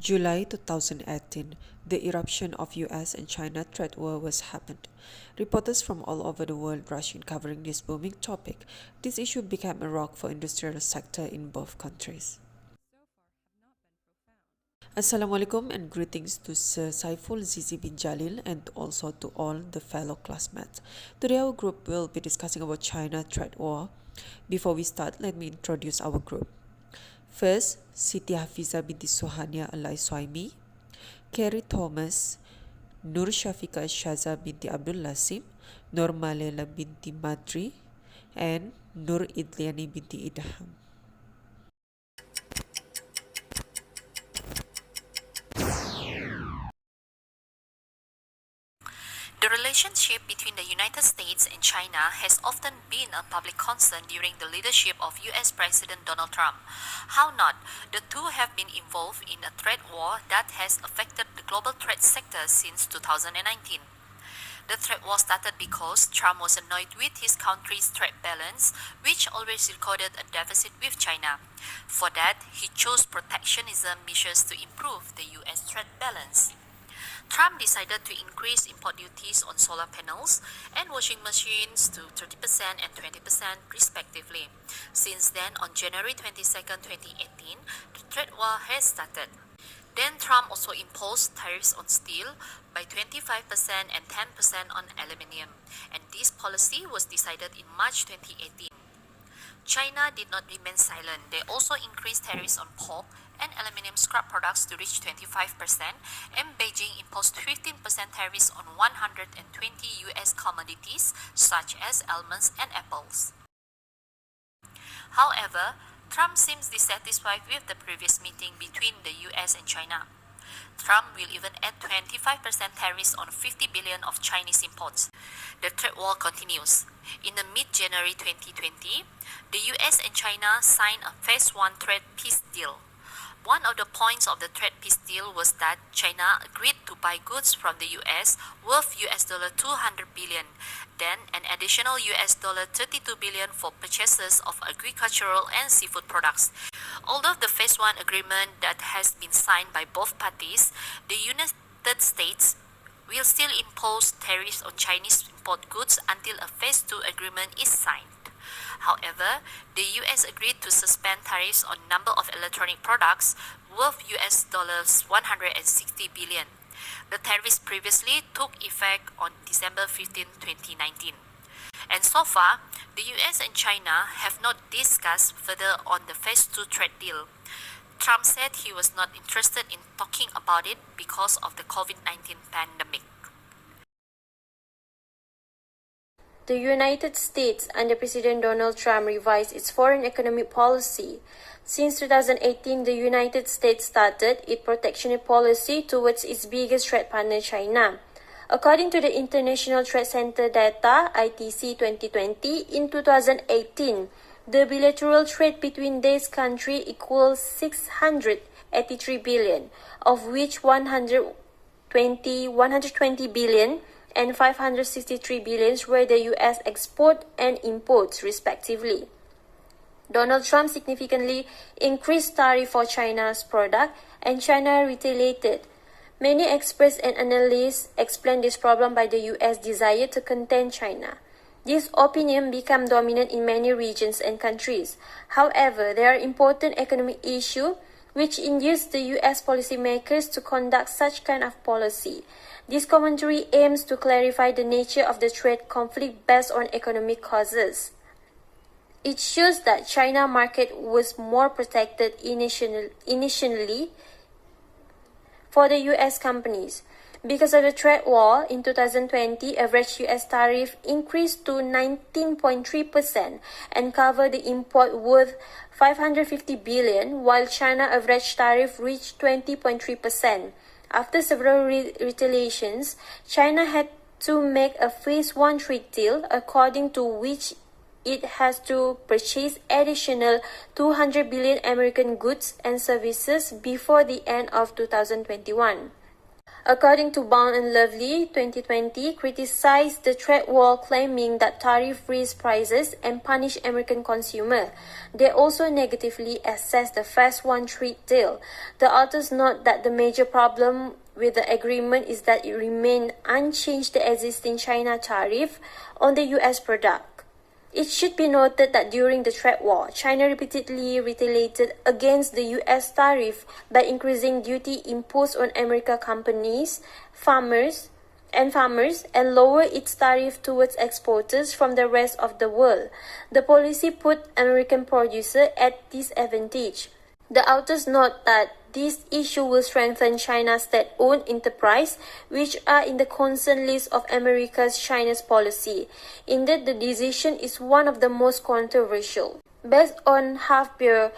July 2018, the eruption of US and China trade war was happened. Reporters from all over the world rushed in covering this booming topic. This issue became a rock for industrial sector in both countries. Assalamualaikum and greetings to Sir SAIFUL, ZIZI bin Jalil and also to all the fellow classmates. Today our group will be discussing about China trade war. Before we start, let me introduce our group. First, Siti Hafiza binti Suhania Al-Iswaimi, Carrie Thomas, Nur Shafika Shaza binti Abdul Lasim, Nur Malela binti Madri, and Nur Idliani binti Idham. The relationship between the United States and China has often been a public concern during the leadership of US President Donald Trump. How not? The two have been involved in a trade war that has affected the global trade sector since 2019. The trade war started because Trump was annoyed with his country's trade balance, which always recorded a deficit with China. For that, he chose protectionism measures to improve the US trade balance. Trump decided to increase import duties on solar panels and washing machines to 30% and 20% respectively. Since then, on January 22, 2018, the trade war has started. Then Trump also imposed tariffs on steel by 25% and 10% on aluminium, and this policy was decided in March 2018. China did not remain silent. They also increased tariffs on pork and aluminium scrap products to reach 25%, and Beijing imposed 15% tariffs on 120 US commodities such as almonds and apples. However, Trump seems dissatisfied with the previous meeting between the US and China. Trump will even add 25% tariffs on 50 billion of Chinese imports. The trade war continues. In the mid-January 2020, the US and China signed a Phase 1 trade peace deal. One of the points of the trade peace deal was that China agreed to buy goods from the US worth $200 billion, then an additional $32 billion for purchases of agricultural and seafood products. Although the Phase 1 agreement that has been signed by both parties, the United States will still impose tariffs on Chinese import goods until a Phase 2 agreement is signed. However, the US agreed to suspend tariffs on a number of electronic products worth $160 billion. The tariffs previously took effect on December 15, 2019. And so far, the US and China have not discussed further on the Phase 2 trade deal. Trump said he was not interested in talking about it because of the COVID-19 pandemic. The United States under President Donald Trump revised its foreign economic policy. Since 2018, the United States started its protectionist policy towards its biggest trade partner, China. According to the International Trade Center data, ITC 2020, in 2018, the bilateral trade between these countries equals 683 billion, of which 120 billion and 563 billion were the US export and imports, respectively. Donald Trump significantly increased tariff for China's product, and China retaliated. Many experts and analysts explain this problem by the US desire to contain China. This opinion became dominant in many regions and countries. However, there are important economic issues which induced the US policymakers to conduct such kind of policy. This commentary aims to clarify the nature of the trade conflict based on economic causes. It shows that China market was more protected initially for the US companies. Because of the trade war, in 2020, average US tariff increased to 19.3% and covered the import worth 550 billion, while China average tariff reached 20.3%. After several retaliations, China had to make a Phase 1 trade deal, according to which it has to purchase additional 200 billion American goods and services before the end of 2021. according to Bound and Lovely 2020, criticized the trade war, claiming that tariff raise prices and punish American consumer. They also negatively assessed the Phase 1 trade deal. The authors note that the major problem with the agreement is that it remained unchanged the existing China tariff on the US product. It should be noted that during the trade war, China repeatedly retaliated against the US tariff by increasing duty imposed on American companies, farmers, and lower its tariff towards exporters from the rest of the world. The policy put American producers at disadvantage. The authors note that this issue will strengthen China's state-owned enterprise, which are in the concern list of America's China's policy. Indeed, the decision is one of the most controversial. Based on half-year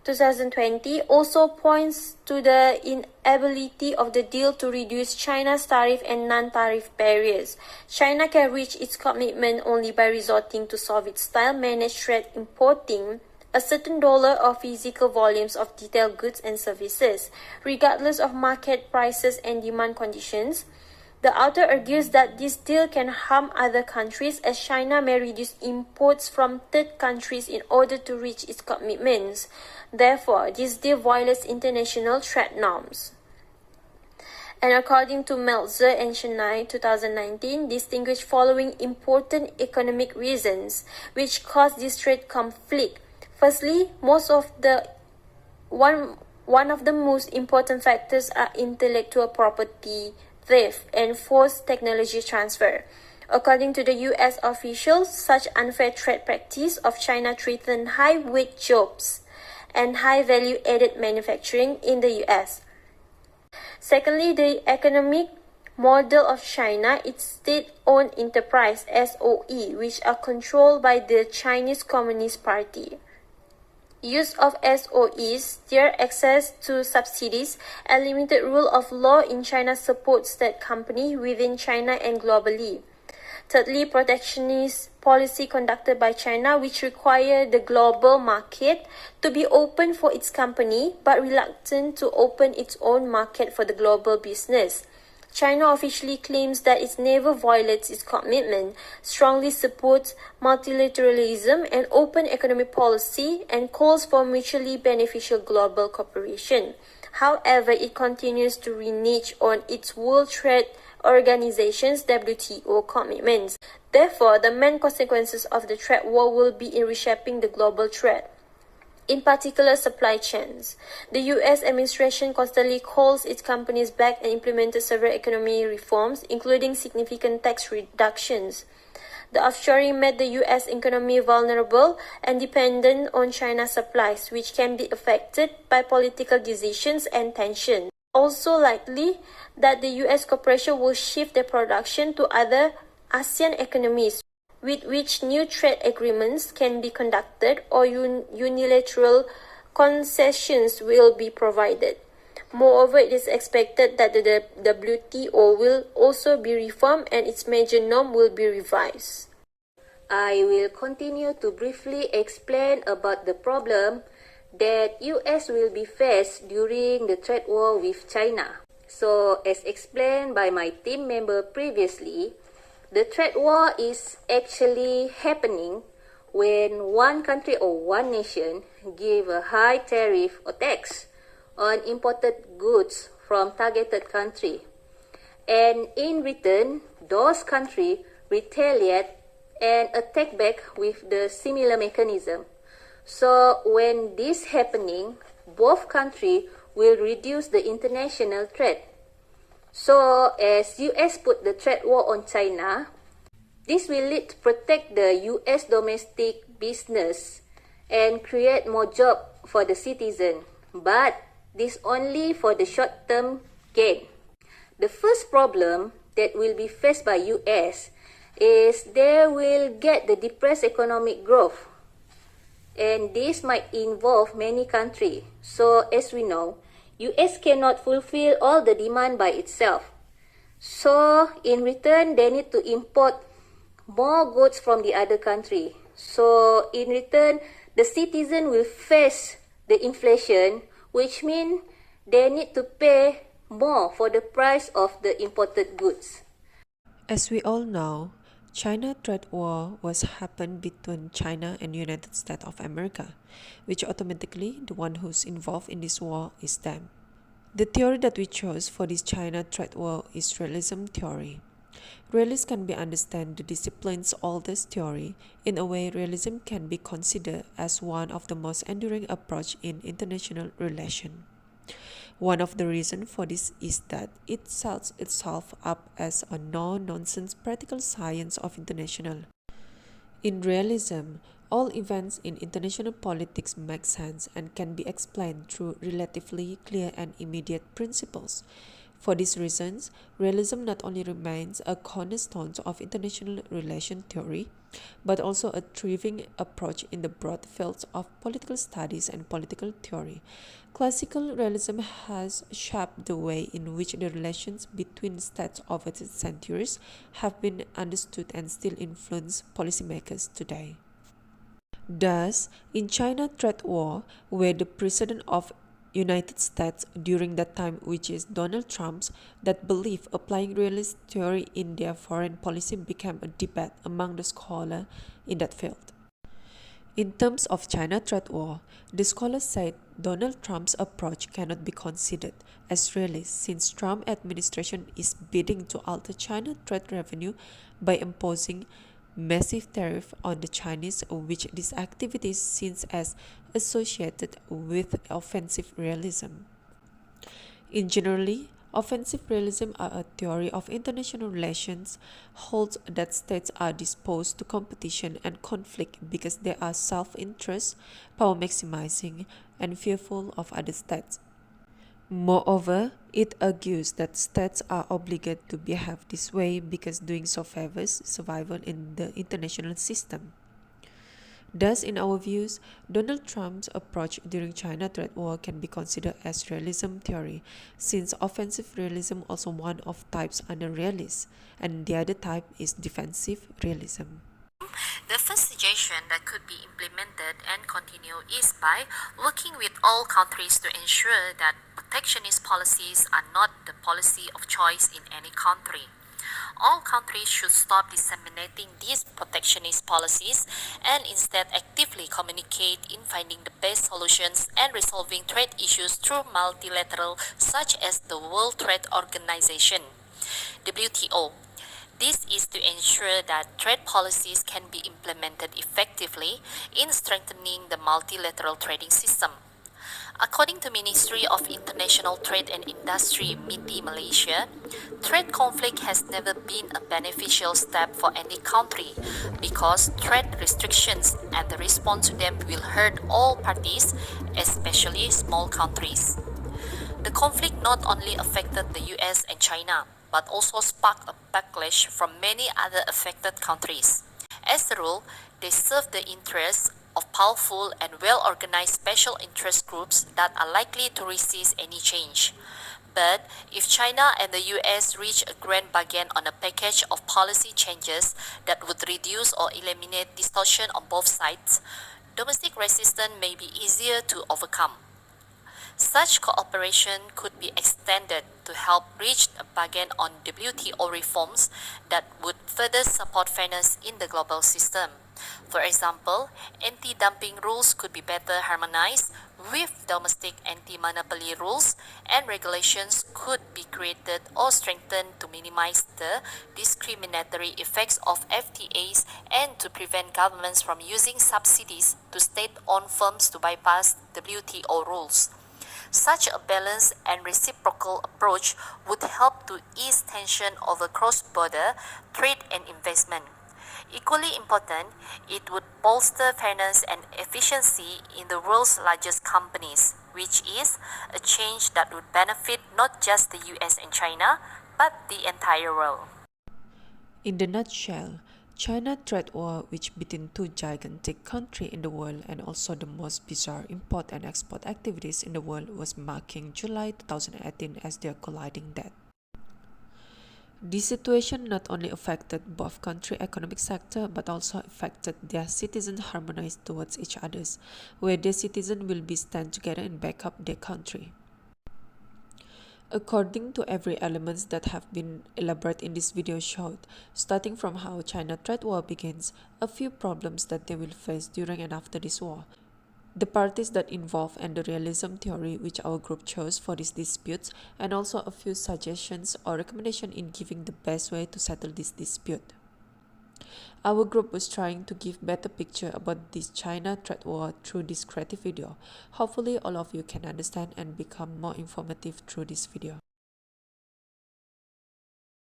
2020 also points to the inability of the deal to reduce China's tariff and non-tariff barriers. China can reach its commitment only by resorting to Soviet-style managed trade, importing a certain dollar of physical volumes of detailed goods and services, regardless of market prices and demand conditions. The author argues that this deal can harm other countries, as China may reduce imports from third countries in order to reach its commitments. Therefore, this deal violates international trade norms. And according to Meltzer and Chennai 2019, distinguished following important economic reasons which cause this trade conflict. Firstly, one of the most important factors are intellectual property theft and forced technology transfer. According to the US officials, such unfair trade practice of China threaten high-wage jobs and high-value added manufacturing in the US. Secondly, the economic model of China, its state-owned enterprise SOE, which are controlled by the Chinese Communist Party. Use of SOEs, their access to subsidies, and limited rule of law in China support state companies within China and globally. Thirdly, protectionist policy conducted by China, which require the global market to be open for its company, but reluctant to open its own market for the global business. China officially claims that it never violates its commitment, strongly supports multilateralism and open economic policy, and calls for mutually beneficial global cooperation. However, it continues to renege on its World Trade Organization's WTO commitments. Therefore, the main consequences of the trade war will be in reshaping the global trade, in particular supply chains. The US administration constantly calls its companies back and implemented several economic reforms, including significant tax reductions. The offshoring made the US economy vulnerable and dependent on China's supplies, which can be affected by political decisions and tension. Also likely that the US corporation will shift their production to other ASEAN economies, with which new trade agreements can be conducted or unilateral concessions will be provided. Moreover, it is expected that the WTO will also be reformed and its major norm will be revised. I will continue to briefly explain about the problem that US will be faced during the trade war with China. So, as explained by my team member previously, the trade war is actually happening when one country or one nation give a high tariff or tax on imported goods from targeted country. And in return, those countries retaliate and attack back with the similar mechanism. So when this happening, both countries will reduce the international trade. So as US put the trade war on China, this will lead to protect the US domestic business and create more jobs for the citizen. But this only for the short-term gain. The first problem that will be faced by US is they will get the depressed economic growth. And this might involve many countries. So as we know, US cannot fulfill all the demand by itself. So in return, they need to import more goods from the other country. So in return, the citizen will face the inflation, which means they need to pay more for the price of the imported goods. As we all know, China trade war was happened between China and United States of America, which automatically the one who's involved in this war is them. The theory that we chose for this China trade war is realism theory. Realists can be understand the discipline's oldest theory. In a way, realism can be considered as one of the most enduring approach in international relations. One of the reasons for this is that it sets itself up as a no-nonsense practical science of international. In realism, all events in international politics make sense and can be explained through relatively clear and immediate principles. For these reasons, realism not only remains a cornerstone of international relation theory, but also a thriving approach in the broad fields of political studies and political theory. Classical realism has shaped the way in which the relations between states over the centuries have been understood and still influence policymakers today. Thus, in China trade war, where the president of United States during that time, which is Donald Trump's, that belief applying realist theory in their foreign policy became a debate among the scholars in that field. In terms of China trade war, the scholars said Donald Trump's approach cannot be considered as realist since Trump administration is bidding to alter China trade revenue by imposing massive tariff on the Chinese, which this activity is seen as associated with offensive realism. In generally, offensive realism are a theory of international relations holds that states are disposed to competition and conflict because they are self-interest, power maximizing, and fearful of other states. Moreover, it argues that states are obligated to behave this way because doing so favors survival in the international system. Thus, in our views, Donald Trump's approach during China trade war can be considered as realism theory, since offensive realism also one of types under realist, and the other type is defensive realism. The first suggestion that could be implemented and continue is by working with all countries to ensure that protectionist policies are not the policy of choice in any country. All countries should stop disseminating these protectionist policies and instead actively communicate in finding the best solutions and resolving trade issues through multilateral such as the World Trade Organization, WTO. This is to ensure that trade policies can be implemented effectively in strengthening the multilateral trading system. According to Ministry of International Trade and Industry MITI Malaysia, trade conflict has never been a beneficial step for any country because trade restrictions and the response to them will hurt all parties, especially small countries. The conflict not only affected the US and China, but also sparked a backlash from many other affected countries. As a rule, they serve the interests of powerful and well-organized special interest groups that are likely to resist any change. But if China and the US reach a grand bargain on a package of policy changes that would reduce or eliminate distortion on both sides, domestic resistance may be easier to overcome. Such cooperation could be extended to help reach a bargain on WTO reforms that would further support fairness in the global system. For example, anti-dumping rules could be better harmonized with domestic anti-monopoly rules, and regulations could be created or strengthened to minimize the discriminatory effects of FTAs and to prevent governments from using subsidies to state-owned firms to bypass WTO rules. Such a balanced and reciprocal approach would help to ease tension over cross-border trade and investment. Equally important, it would bolster fairness and efficiency in the world's largest companies, which is a change that would benefit not just the US and China, but the entire world. In the nutshell, China trade war, which between two gigantic countries in the world and also the most bizarre import and export activities in the world, was marking July 2018 as their colliding death. This situation not only affected both country economic sector but also affected their citizens harmonized towards each others, where their citizens will be stand together and back up their country. According to every elements that have been elaborated in this video showed, starting from how China trade war begins, a few problems that they will face during and after this war, the parties that involve and the realism theory which our group chose for these disputes, and also a few suggestions or recommendation in giving the best way to settle this dispute. Our group was trying to give better picture about this China trade war through this creative video. Hopefully all of you can understand and become more informative through this video.